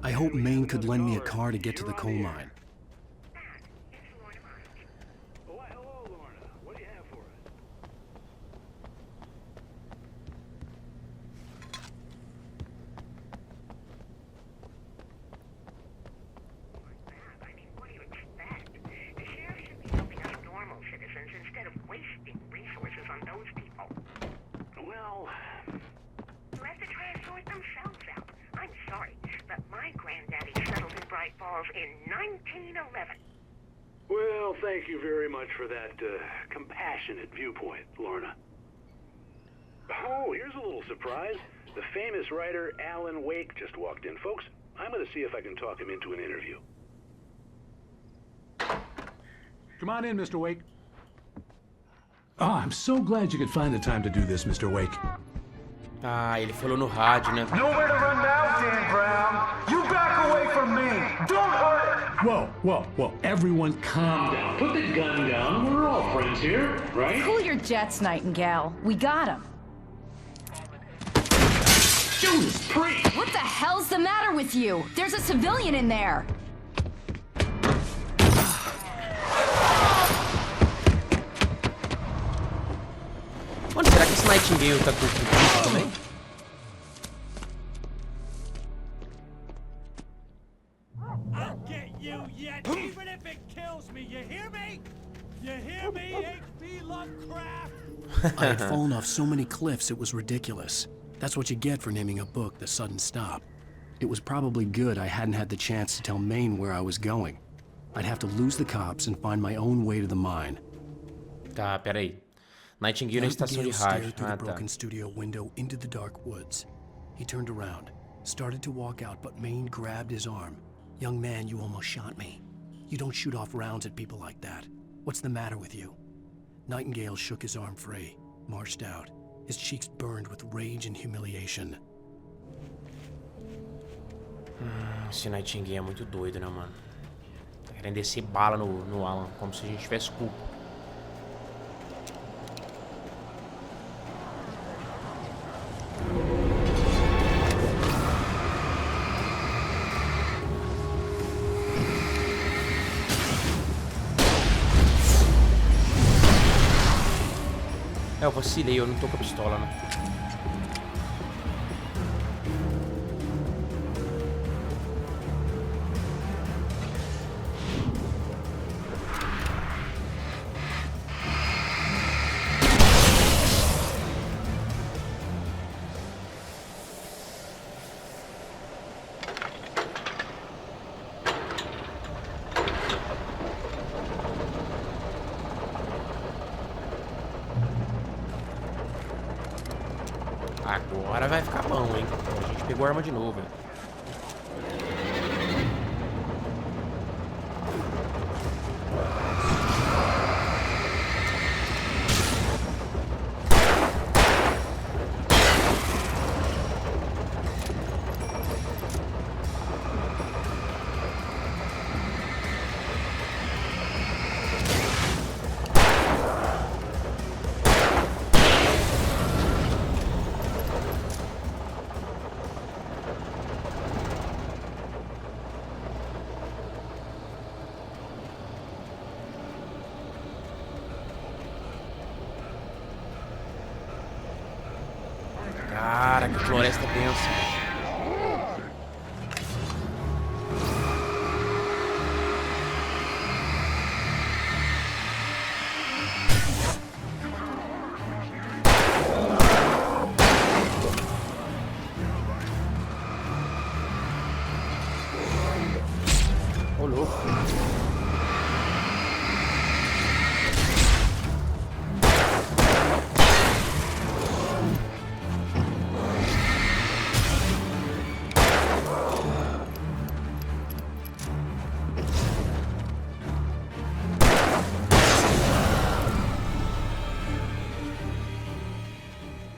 I hope Maine could lend me a car to get to the coal mine. In 1911. Well, thank you very much for that compassionate viewpoint, Lorna. Oh, here's a little surprise. The famous writer Alan Wake just walked in. Folks, I'm going to see if I can talk him into an interview. Come on in, Mr. Wake. Oh, I'm so glad you could find the time to do this, Mr. Wake. Ah, ele falou no rádio, né? Nowhere to run now, Dan Brown. You back away from me. Don't hurt. Whoa. Everyone calm down. Put the gun down. We're all friends here, right? Cool your jets, Nightingale. We got him. Judas Priest! What the hell's the matter with you? There's a civilian in there. Mano, será que esse Nightingale tá com isso também? I'll get you yet, even if it kills me. You hear me? You hear me, H.P. Lovecraft? I had fallen off so many cliffs it was ridiculous. That's what you get for naming a book The Sudden Stop. It was probably good I hadn't had the chance to tell Maine where I was going. I'd have to lose the cops and find my own way to the mine. Tá, peraí. Nightingale na estação de rádio. Through the broken studio window into the dark woods. He turned around, started to walk out, but Maine grabbed his arm. Young man, you almost shot me. You don't shoot off rounds at people like that. What's the matter with you? Nightingale shook his arm free, marched out. His cheeks burned with rage and humiliation. Esse Nightingale é muito doido, né, mano? Tá querendo descer bala no Alan, como se a gente tivesse culpa. É, eu vacilei, eu não tô com a pistola, né? Agora vai ficar bom, hein? A gente pegou a arma de novo, hein? Cara, que floresta densa. Ô, louco.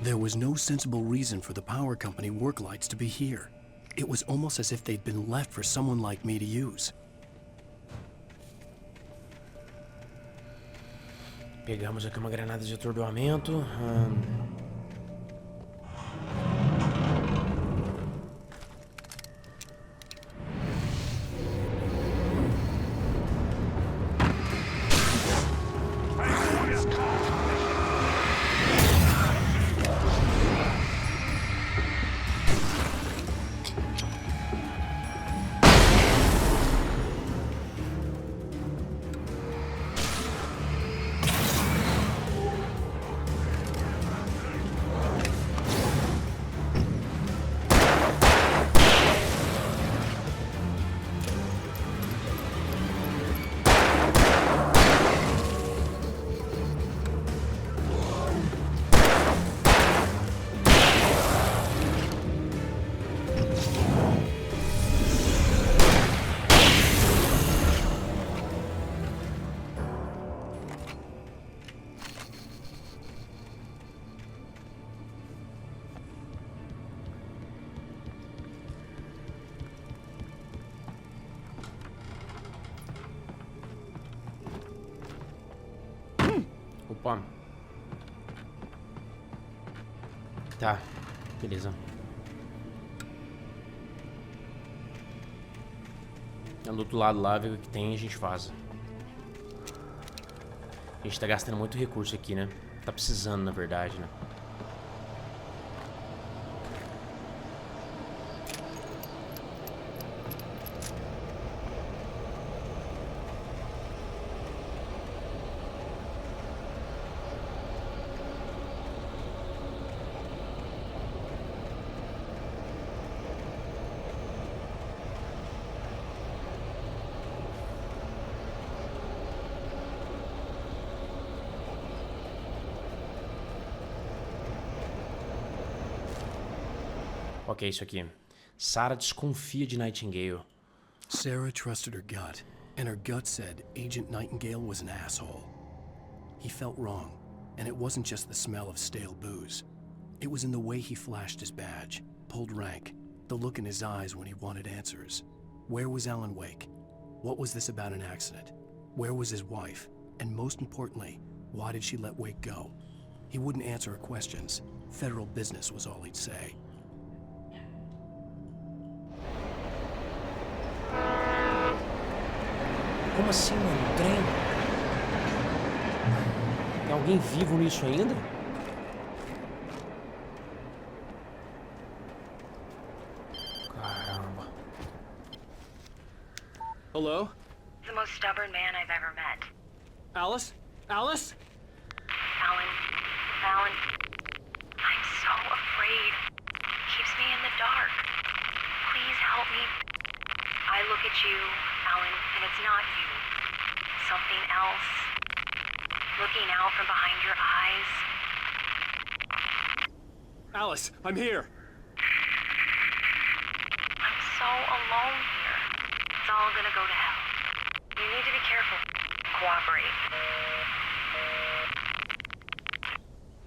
There was no sensible reason for the power company work lights to be here. It was almost as if they'd been left for someone like me to use. Pegamos aqui uma granada de atordoamento. Tá, beleza. Do outro lado lá, ver o que tem e a gente vaza. A gente tá gastando muito recurso aqui, né? Tá precisando, na verdade, né? Ok, isso aqui. Sarah desconfia de Nightingale. Sarah trusted her gut, and her gut said Agent Nightingale was an asshole. He felt wrong, and it wasn't just the smell of stale booze. It was in the way he flashed his badge, pulled rank, the look in his eyes when he wanted answers. Where was Alan Wake? What was this about an accident? Where was his wife? And most importantly, why did she let Wake go? He wouldn't answer her questions. Federal business was all he'd say. Como assim, mano? Trem? Tem alguém vivo nisso ainda? Caramba. Hello? The most stubborn man I've ever met. Alice? Alice? Alan, I'm so afraid. He keeps me in the dark. Please help me. I look at you, Alan, and it's not you. Something else. Looking out from behind your eyes. Alice, I'm here. I'm so alone here. It's all gonna go to hell. You need to be careful. Cooperate.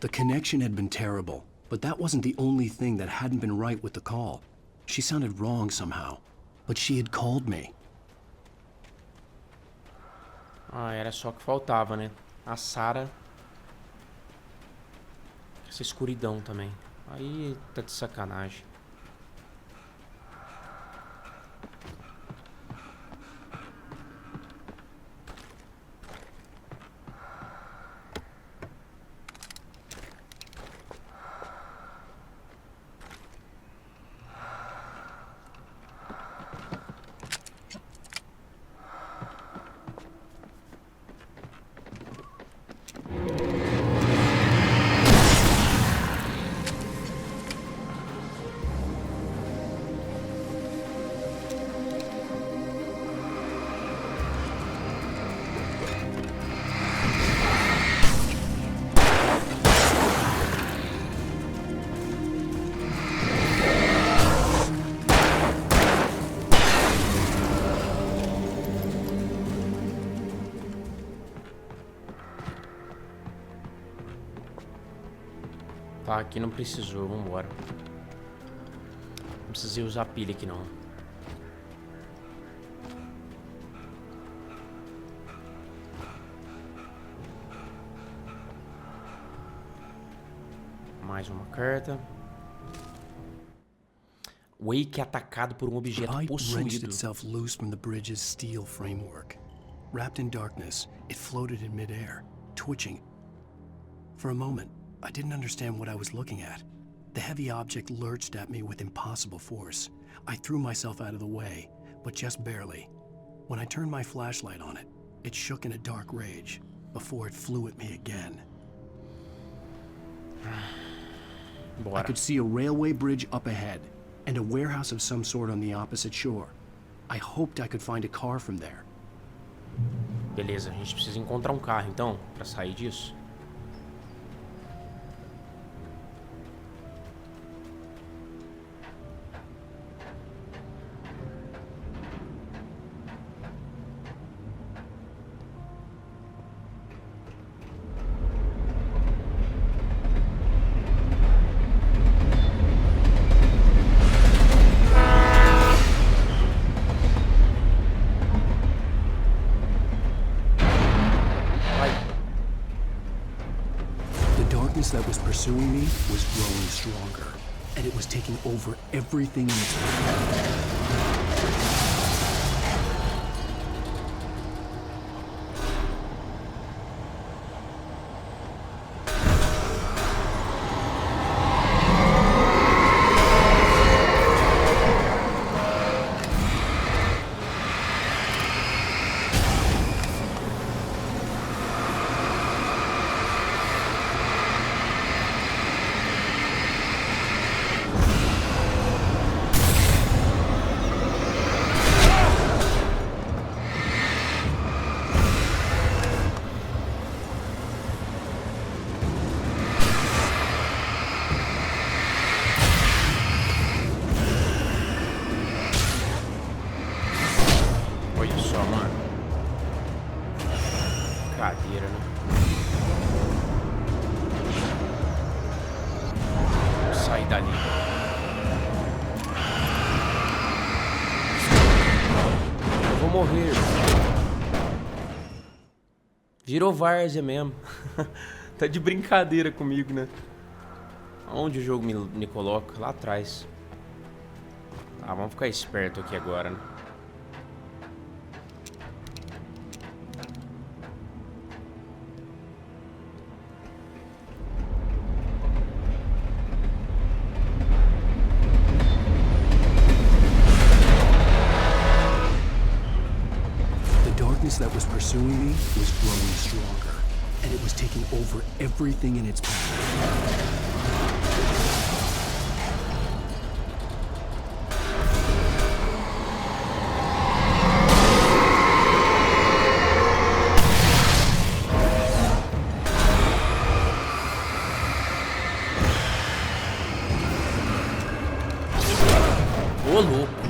The connection had been terrible, but that wasn't the only thing that hadn't been right with the call. She sounded wrong somehow, but she had called me. Ah, era só o que faltava, né? A Sarah. Essa escuridão também. Aí tá de sacanagem. Tá, aqui não precisou, vambora. Não precisei usar pilha aqui não. Mais uma carta. Wake é atacado por um objeto The pipe wrenched possuído. itself loose from the bridge's steel framework. Wrapped in darkness, it floated in midair, twitching. For a moment, I didn't understand what I was looking at. The heavy object lurched at me with impossible force. I threw myself out of the way, but just barely. When I turned my flashlight on it, it shook in a dark rage before it flew at me again. Bora. I could see a railway bridge up ahead, and a warehouse of some sort on the opposite shore. I hoped I could find a car from there. Beleza, a gente precisa encontrar um carro então, pra sair disso. darkness that was pursuing me was growing stronger, and it was taking over everything in its path. Brincadeira, né? Vou sair dali. Eu vou morrer. Virou várzea mesmo. Tá de brincadeira comigo, né? Onde o jogo me coloca? Lá atrás. Tá, vamos ficar esperto aqui agora, né? That was pursuing me was growing stronger, and it was taking over everything in its path. Ô, louco.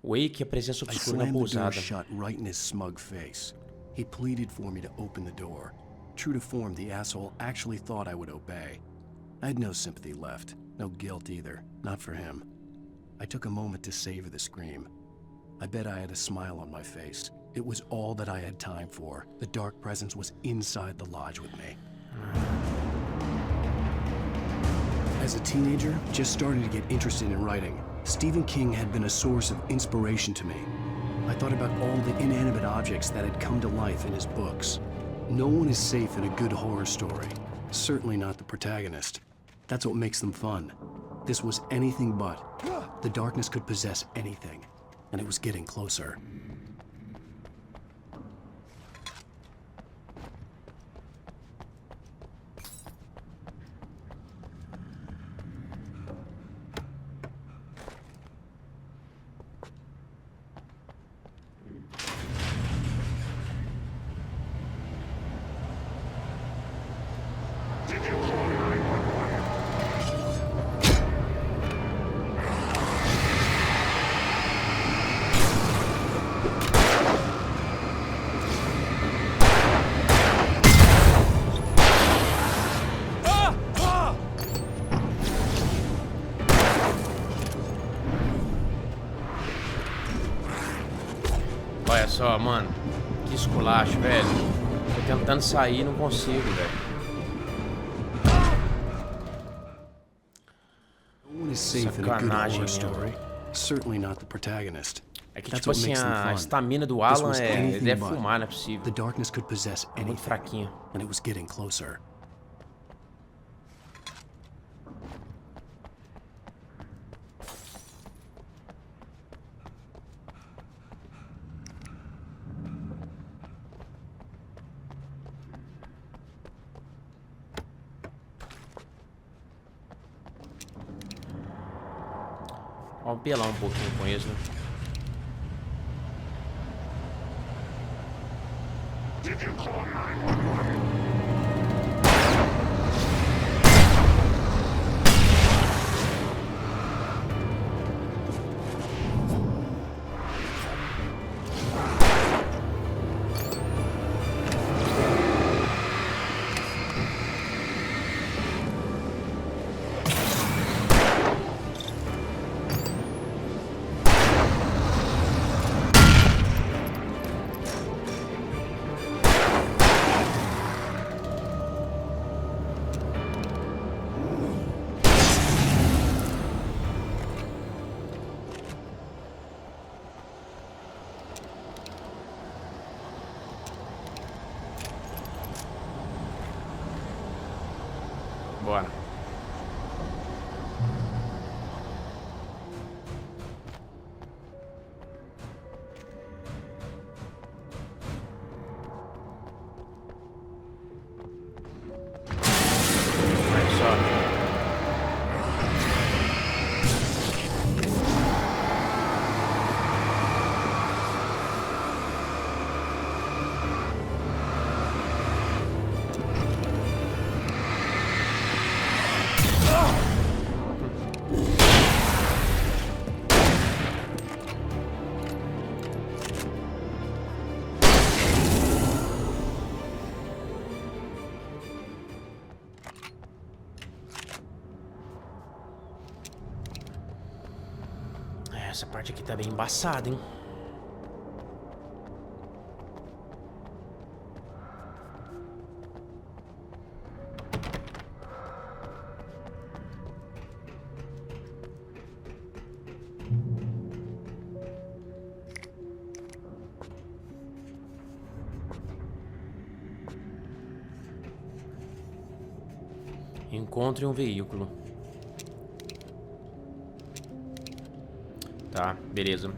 Wake, a presença obscura na pousada. Shut right in his smug face. He pleaded for me to open the door. True to form, the asshole actually thought I would obey. I had no sympathy left, no guilt either, not for him. I took a moment to savor the scream. I bet I had a smile on my face. It was all that I had time for. The dark presence was inside the lodge with me. As a teenager, just starting to get interested in writing, Stephen King had been a source of inspiration to me. I thought about all the inanimate objects that had come to life in his books. No one is safe in a good horror story. Certainly not the protagonist. That's what makes them fun. This was anything but. The darkness could possess anything, and it was getting closer. Olha só, mano. Que esculacho, velho. Tô tentando sair e não consigo, velho. Sacanagem, é que, tipo assim, a estamina do Alan ele deve fumar, não é possível. É muito fraquinha. Vamos apelar um pouquinho com isso, né? Bora. Essa parte aqui tá bem embaçada, hein? Encontre um veículo. Tá, beleza.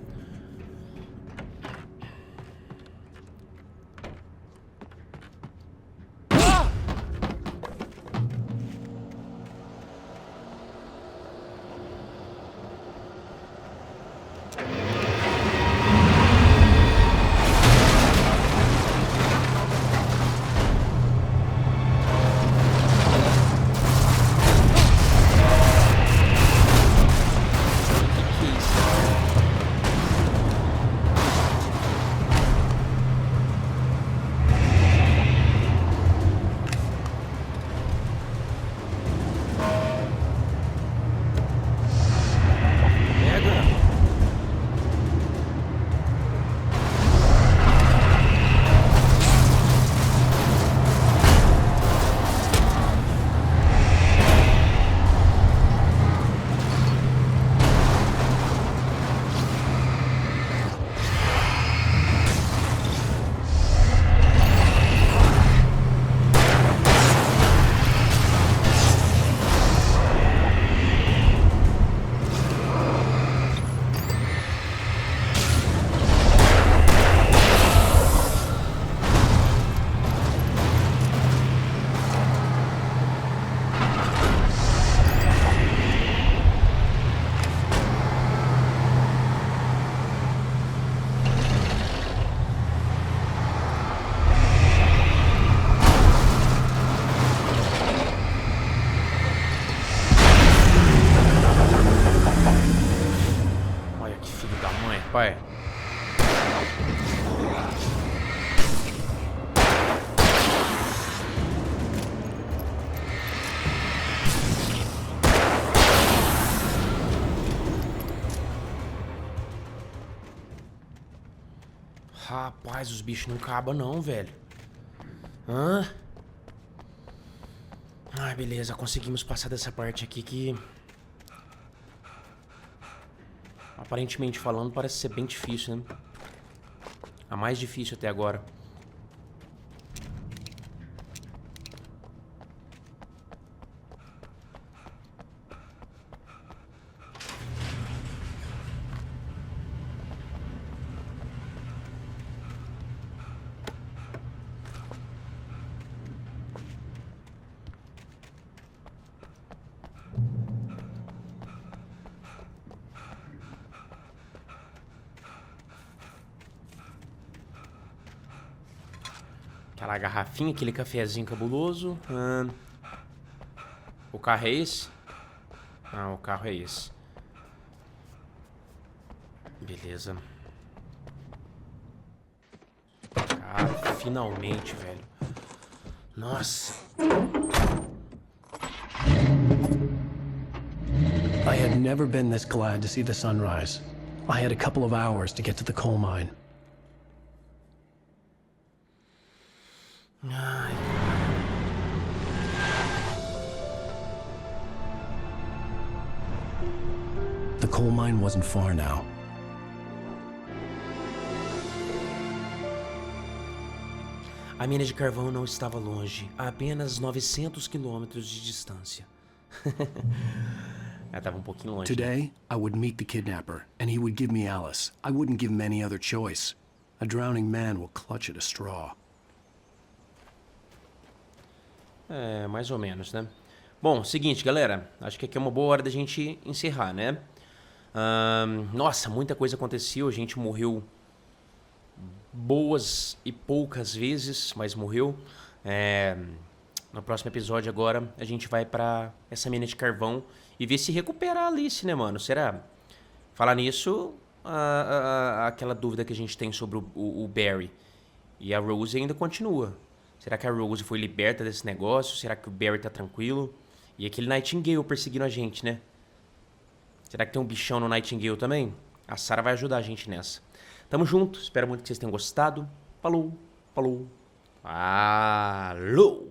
Pai. Rapaz, os bichos não acabam não, velho. Hã? Ah, beleza, conseguimos passar dessa parte aqui que... aparentemente falando, parece ser bem difícil, né? A mais difícil até agora. Aquela garrafinha, aquele cafezinho cabuloso. O carro é esse? Ah, o carro é esse. Beleza. Cara, finalmente, velho. Nossa. I had never been this glad to see the sunrise. I had a couple of hours to get to the coal mine. Ai. The coal mine wasn't far now. A mina de carvão não estava longe, a apenas 900 quilômetros de distância. Ela estava um pouquinho longe. Today, I would meet the kidnapper, and he would give me Alice. I wouldn't give him any other choice. A drowning man will clutch at a straw. É, mais ou menos, né? Bom, seguinte, galera. Acho que aqui é uma boa hora da gente encerrar, né? Nossa, muita coisa aconteceu. A gente morreu boas e poucas vezes, mas morreu. No próximo episódio agora, a gente vai pra essa mina de carvão e ver se recupera a Alice, né, mano? Será? Falar nisso, aquela dúvida que a gente tem sobre o Barry e a Rose ainda continua. Será que a Rose foi liberta desse negócio? Será que o Barry tá tranquilo? E aquele Nightingale perseguindo a gente, né? Será que tem um bichão no Nightingale também? A Sarah vai ajudar a gente nessa. Tamo junto, espero muito que vocês tenham gostado. Falou, falou, falou.